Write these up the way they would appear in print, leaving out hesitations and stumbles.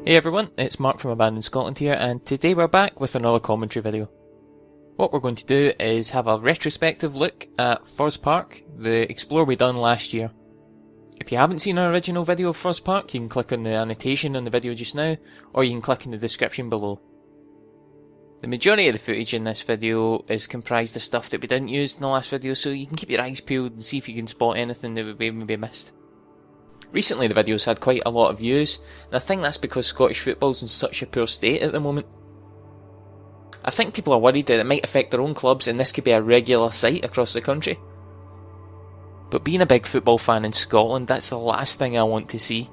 Hey everyone, it's Mark from Abandoned Scotland here, and today we're back with another commentary video. What we're going to do is have a retrospective look at Furze Park, the Explore we done last year. If you haven't seen our original video of Furze Park, you can click on the annotation on the video just now, or you can click in the description below. The majority of the footage in this video is comprised of stuff that we didn't use in the last video, so you can keep your eyes peeled and see if you can spot anything that we maybe missed. Recently the video's had quite a lot of views, and I think that's because Scottish football's in such a poor state at the moment. I think people are worried that it might affect their own clubs and this could be a regular sight across the country. But being a big football fan in Scotland, that's the last thing I want to see.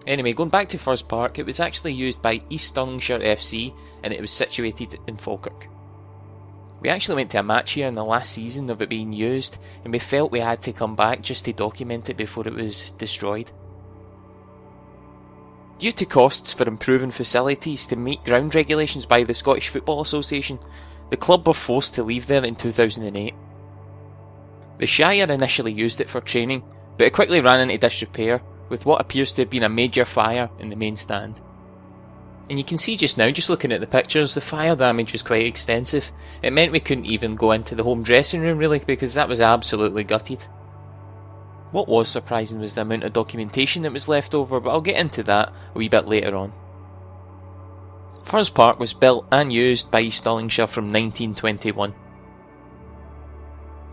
Anyway, going back to Furze Park, it was actually used by East Stirlingshire FC and it was situated in Falkirk. We actually went to a match here in the last season of it being used, and we felt we had to come back just to document it before it was destroyed. Due to costs for improving facilities to meet ground regulations by the Scottish Football Association, the club were forced to leave there in 2008. The Shire initially used it for training, but it quickly ran into disrepair, with what appears to have been a major fire in the main stand. And you can see just now, just looking at the pictures, the fire damage was quite extensive. It meant we couldn't even go into the home dressing room really, because that was absolutely gutted. What was surprising was the amount of documentation that was left over, but I'll get into that a wee bit later on. Furze Park was built and used by East Stirlingshire from 1921.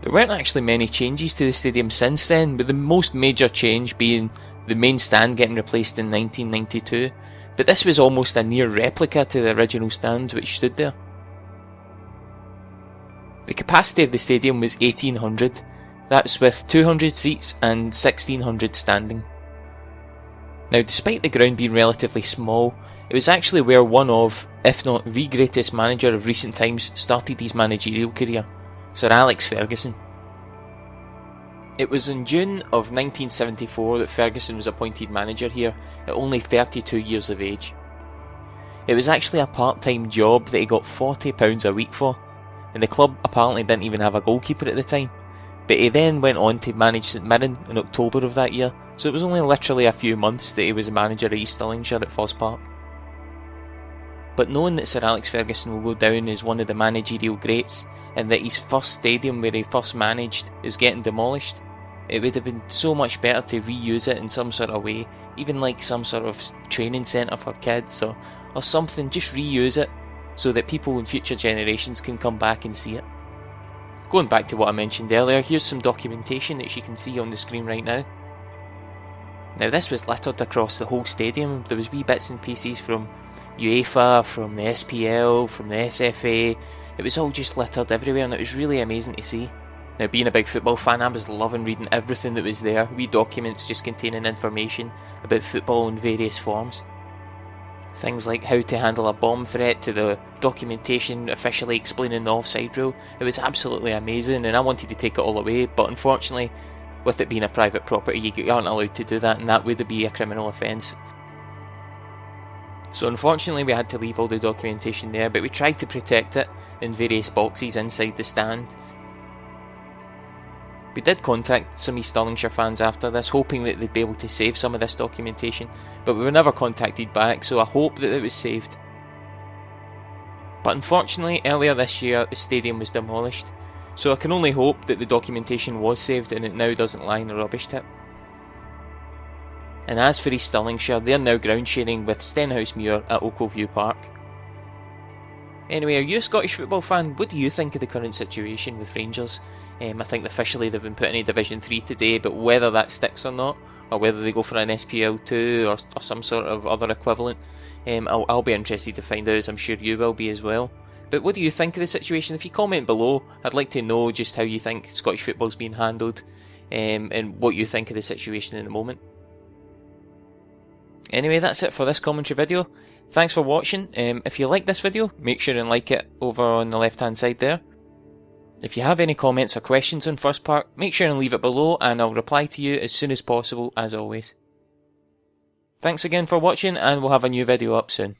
There weren't actually many changes to the stadium since then, with the most major change being the main stand getting replaced in 1992. But this was almost a near replica to the original stand which stood there. The capacity of the stadium was 1800, that's with 200 seats and 1600 standing. Now despite the ground being relatively small, it was actually where one of, if not the greatest manager of recent times started his managerial career, Sir Alex Ferguson. It was in June of 1974 that Ferguson was appointed manager here at only 32 years of age. It was actually a part-time job that he got £40 a week for, and the club apparently didn't even have a goalkeeper at the time, but he then went on to manage St Mirren in October of that year, so it was only literally a few months that he was manager at East Stirlingshire at Furze Park. But knowing that Sir Alex Ferguson will go down as one of the managerial greats, and that his first stadium where he first managed is getting demolished, it would have been so much better to reuse it in some sort of way, even like some sort of training centre for kids or something. Just reuse it so that people in future generations can come back and see it. Going back to what I mentioned earlier, here's some documentation that you can see on the screen right now. Now this was littered across the whole stadium. There was wee bits and pieces from UEFA, from the SPL, from the SFA. It was all just littered everywhere and it was really amazing to see. Now being a big football fan, I was loving reading everything that was there, wee documents just containing information about football in various forms. Things like how to handle a bomb threat to the documentation officially explaining the offside rule. It was absolutely amazing and I wanted to take it all away, but unfortunately with it being a private property you aren't allowed to do that, and that would be a criminal offence. So unfortunately we had to leave all the documentation there, but we tried to protect it in various boxes inside the stand. We did contact some East Stirlingshire fans after this, hoping that they'd be able to save some of this documentation, but we were never contacted back, so I hope that it was saved. But unfortunately, earlier this year the stadium was demolished, so I can only hope that the documentation was saved and it now doesn't lie in a rubbish tip. And as for East Stirlingshire, they're now ground sharing with Stenhousemuir at Oakview Park. Anyway, are you a Scottish football fan? What do you think of the current situation with Rangers? I think officially they've been put in Division 3 today, but whether that sticks or not, or whether they go for an SPL 2 or some sort of other equivalent, I'll be interested to find out, as I'm sure you will be as well. But what do you think of the situation? If you comment below, I'd like to know just how you think Scottish football's being handled, and what you think of the situation in the moment. Anyway, that's it for this commentary video. Thanks for watching. If you like this video, make sure and like it over on the left hand side there. If you have any comments or questions on Furze Park, make sure and leave it below and I'll reply to you as soon as possible, as always. Thanks again for watching and we'll have a new video up soon.